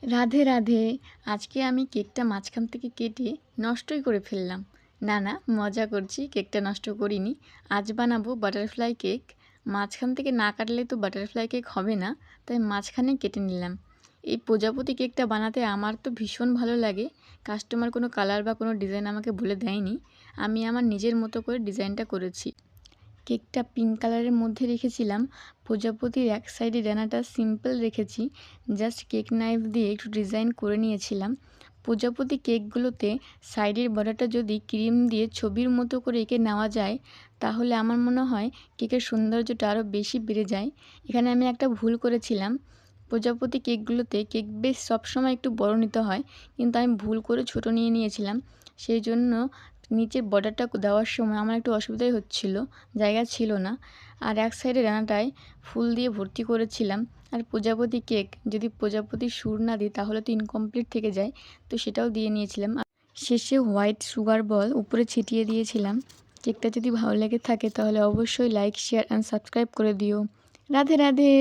রাধে রাধে। আজকে আমি কেকটা মাঝখান থেকে কেটে নষ্টই করে ফেললাম। না মজা করছি, কেকটা নষ্ট করিনি। আজ বানাবো বাটারফ্লাই কেক। মাঝখান থেকে না কাটলে তো বাটারফ্লাই কেক হবে না, তাই মাঝখানে কেটে নিলাম। এই প্রজাপতি কেকটা বানাতে আমার তো ভীষণ ভালো লাগে। কাস্টমার কোনো কালার বা কোনো ডিজাইন আমাকে বলে দেয়নি, আমি আমার নিজের মতো করে ডিজাইনটা করেছি। কেকটা পিঙ্ক কালারের মধ্যে রেখেছিলাম। প্রজাপতির এক সাইডে ডানাটা সিম্পল রেখেছি, জাস্ট কেক নাইফ দিয়ে একটু ডিজাইন করে নিয়েছিলাম। প্রজাপতি কেকগুলোতে সাইডের বর্ডারটা যদি ক্রিম দিয়ে ছবির মতো করে এঁকে নেওয়া যায়, তাহলে আমার মনে হয় কেকের সৌন্দর্যটা আরও বেশি বেড়ে যায়। এখানে আমি একটা ভুল করেছিলাম। প্রজাপতি কেকগুলোতে কেক বেস সবসময় একটু বড় নিতে হয়, কিন্তু আমি ভুল করে ছোট নিয়ে নিয়েছিলাম। সেই জন্য নিচের বর্ডারটা দেওয়ার সময় আমার একটু অসুবিধাই হচ্ছিল, জায়গা ছিল না। আর এক সাইডে ডানাটায় ফুল দিয়ে ভর্তি করেছিলাম। আর প্রজাপতি কেক যদি প্রজাপতির সুর না দিই তাহলে তো ইনকমপ্লিট থেকে যায়, তো সেটাও দিয়ে নিয়েছিলাম। আর শেষে হোয়াইট সুগার বল উপরে ছিটিয়ে দিয়েছিলাম। কেকটা যদি ভালো লেগে থাকে তাহলে অবশ্যই লাইক, শেয়ার অ্যান্ড সাবস্ক্রাইব করে দিও। রাধে রাধে।